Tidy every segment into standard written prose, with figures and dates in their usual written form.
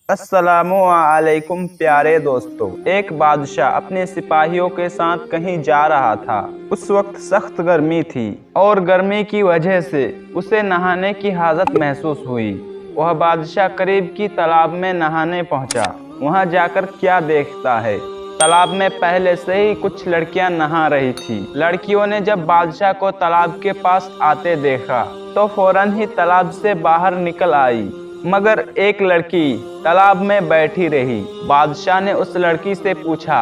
अस्सलामु अलैकुम प्यारे दोस्तों। एक बादशाह अपने सिपाहियों के साथ कहीं जा रहा था। उस वक्त सख्त गर्मी थी और गर्मी की वजह से उसे नहाने की हाजत महसूस हुई। वह बादशाह करीब की तालाब में नहाने पहुंचा। वहां जाकर क्या देखता है, तालाब में पहले से ही कुछ लड़कियां नहा रही थी। लड़कियों ने जब बादशाह को तालाब के पास आते देखा तो फौरन ही तालाब से बाहर निकल आई, मगर एक लड़की तालाब में बैठी रही। बादशाह ने उस लड़की से पूछा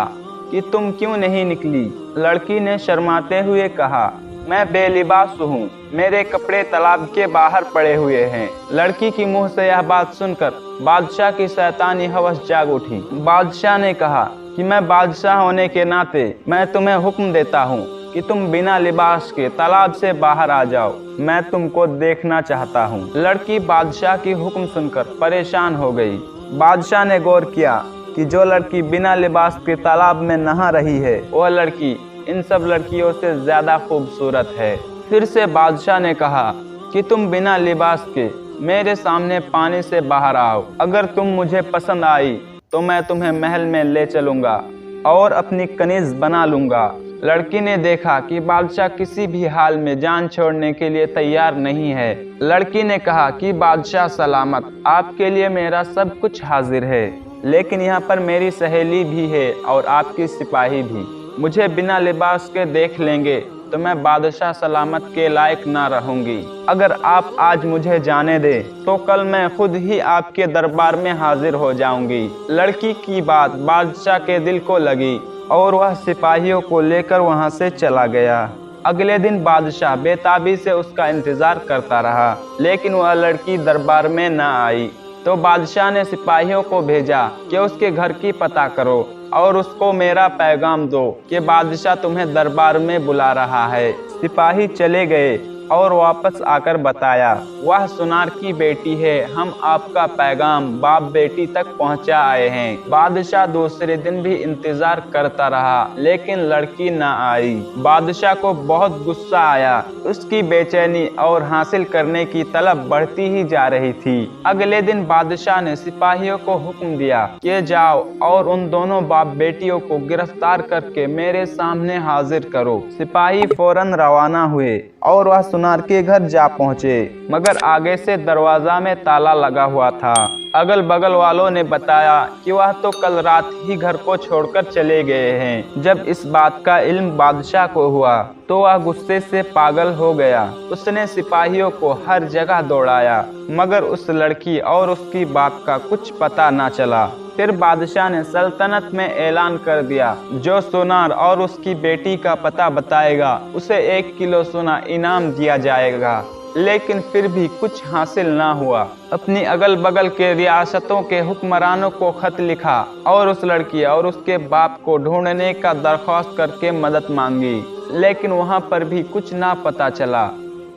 कि तुम क्यों नहीं निकली। लड़की ने शर्माते हुए कहा, मैं बेलिबास हूँ, मेरे कपड़े तालाब के बाहर पड़े हुए हैं। लड़की की मुंह से यह बात सुनकर बादशाह की शैतानी हवस जाग उठी। बादशाह ने कहा कि मैं बादशाह होने के नाते मैं तुम्हें हुक्म देता हूँ कि तुम बिना लिबास के तालाब से बाहर आ जाओ, मैं तुमको देखना चाहता हूँ। लड़की बादशाह की हुक्म सुनकर परेशान हो गई। बादशाह ने गौर किया कि जो लड़की बिना लिबास के तालाब में नहा रही है वह लड़की इन सब लड़कियों से ज्यादा खूबसूरत है। फिर से बादशाह ने कहा कि तुम बिना लिबास के मेरे सामने पानी से बाहर आओ, अगर तुम मुझे पसंद आई तो मैं तुम्हें महल में ले चलूंगा और अपनी कनीज बना लूंगा। लड़की ने देखा कि बादशाह किसी भी हाल में जान छोड़ने के लिए तैयार नहीं है। लड़की ने कहा कि बादशाह सलामत, आपके लिए मेरा सब कुछ हाजिर है, लेकिन यहाँ पर मेरी सहेली भी है और आपकी सिपाही भी। मुझे बिना लिबास के देख लेंगे तो मैं बादशाह सलामत के लायक ना रहूंगी। अगर आप आज मुझे जाने दे तो कल मैं खुद ही आपके दरबार में हाजिर हो जाऊंगी। लड़की की बात बादशाह के दिल को लगी और वह सिपाहियों को लेकर वहां से चला गया। अगले दिन बादशाह बेताबी से उसका इंतजार करता रहा, लेकिन वह लड़की दरबार में न आई। तो बादशाह ने सिपाहियों को भेजा कि उसके घर की पता करो और उसको मेरा पैगाम दो कि बादशाह तुम्हें दरबार में बुला रहा है। सिपाही चले गए और वापस आकर बताया, वह सुनार की बेटी है, हम आपका पैगाम बाप बेटी तक पहुंचा आए हैं। बादशाह दूसरे दिन भी इंतजार करता रहा, लेकिन लड़की न आई। बादशाह को बहुत गुस्सा आया। उसकी बेचैनी और हासिल करने की तलब बढ़ती ही जा रही थी। अगले दिन बादशाह ने सिपाहियों को हुक्म दिया कि जाओ और उन दोनों बाप बेटियों को गिरफ्तार करके मेरे सामने हाजिर करो। सिपाही फौरन रवाना हुए और वह सुनार के घर जा पहुंचे, मगर आगे से दरवाजा में ताला लगा हुआ था। अगल बगल वालों ने बताया कि वह तो कल रात ही घर को छोड़कर चले गए हैं। जब इस बात का इल्म बादशाह को हुआ तो वह गुस्से से पागल हो गया। उसने सिपाहियों को हर जगह दौड़ाया, मगर उस लड़की और उसकी बाप का कुछ पता न चला। फिर बादशाह ने सल्तनत में ऐलान कर दिया, जो सुनार और उसकी बेटी का पता बताएगा उसे 1 किलो सोना इनाम दिया जाएगा। लेकिन फिर भी कुछ हासिल ना हुआ। अपनी अगल बगल के रियासतों के हुक्मरानों को खत लिखा और उस लड़की और उसके बाप को ढूंढने का दरख्वास्त करके मदद मांगी, लेकिन वहां पर भी कुछ ना पता चला।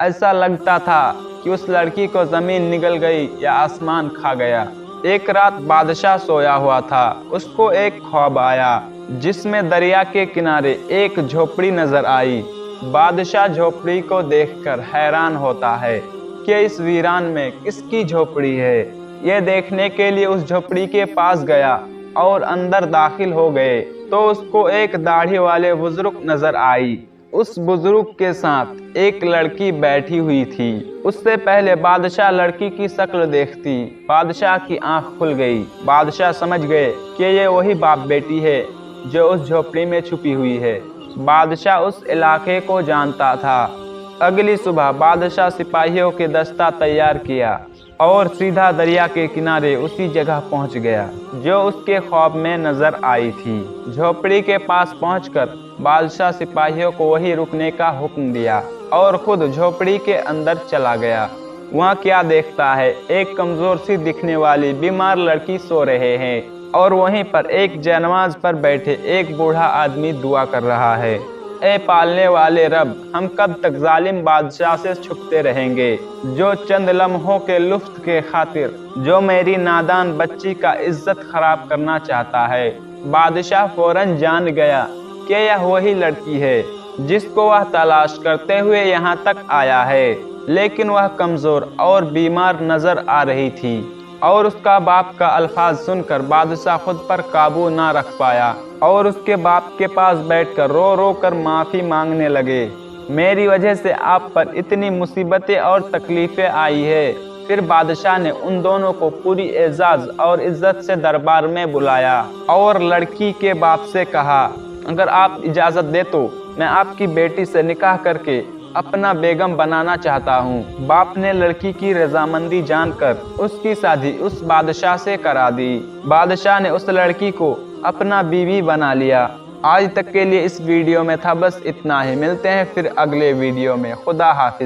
ऐसा लगता था कि उस लड़की को जमीन निगल गई या आसमान खा गया। एक रात बादशाह सोया हुआ था। उसको एक ख्वाब आया जिसमें दरिया के किनारे एक झोपड़ी नजर आई। बादशाह झोपड़ी को देखकर हैरान होता है कि इस वीरान में किसकी झोपड़ी है। ये देखने के लिए उस झोपड़ी के पास गया और अंदर दाखिल हो गए तो उसको एक दाढ़ी वाले बुजुर्ग नजर आई। उस बुजुर्ग के साथ एक लड़की बैठी हुई थी। उससे पहले बादशाह लड़की की शक्ल देखती बादशाह की आंख खुल गई। बादशाह समझ गए कि ये वही बाप बेटी है जो उस झोपड़ी में छुपी हुई है। बादशाह उस इलाके को जानता था। अगली सुबह बादशाह सिपाहियों के दस्ता तैयार किया और सीधा दरिया के किनारे उसी जगह पहुंच गया जो उसके ख्वाब में नजर आई थी। झोपड़ी के पास पहुंचकर बादशाह सिपाहियों को वहीं रुकने का हुक्म दिया और खुद झोपड़ी के अंदर चला गया। वहाँ क्या देखता है, एक कमजोर सी दिखने वाली बीमार लड़की सो रहे हैं और वहीं पर एक जयनमाज पर बैठे एक बूढ़ा आदमी दुआ कर रहा है, ए पालने वाले रब, हम कब तक जालिम बादशाह से छुपते रहेंगे, जो चंद लम्हों के लुफ्त के खातिर जो मेरी नादान बच्ची का इज्जत खराब करना चाहता है। बादशाह फौरन जान गया कि यह वही लड़की है जिसको वह तलाश करते हुए यहाँ तक आया है, लेकिन वह कमजोर और बीमार नजर आ रही थी। اور اس کا باپ کا الفاظ سن کر بادشاہ خود پر قابو نہ رکھ پایا اور اس کے باپ کے پاس بیٹھ کر رو رو کر معافی مانگنے لگے۔ میری وجہ سے آپ پر اتنی مصیبتیں اور تکلیفیں آئی ہے۔ پھر بادشاہ نے ان دونوں کو پوری اعزاز اور عزت سے دربار میں بلایا اور لڑکی کے باپ سے کہا، اگر آپ اجازت دے تو میں آپ کی بیٹی سے نکاح کر کے اپنا بیگم بنانا چاہتا ہوں۔ باپ نے لڑکی کی رضامندی جان کر اس کی شادی اس بادشاہ سے کرا دی۔ بادشاہ نے اس لڑکی کو اپنا بیوی بنا لیا۔ آج تک کے لیے اس ویڈیو میں تھا بس اتنا ہی۔ ملتے ہیں پھر اگلے ویڈیو میں۔ خدا حافظ۔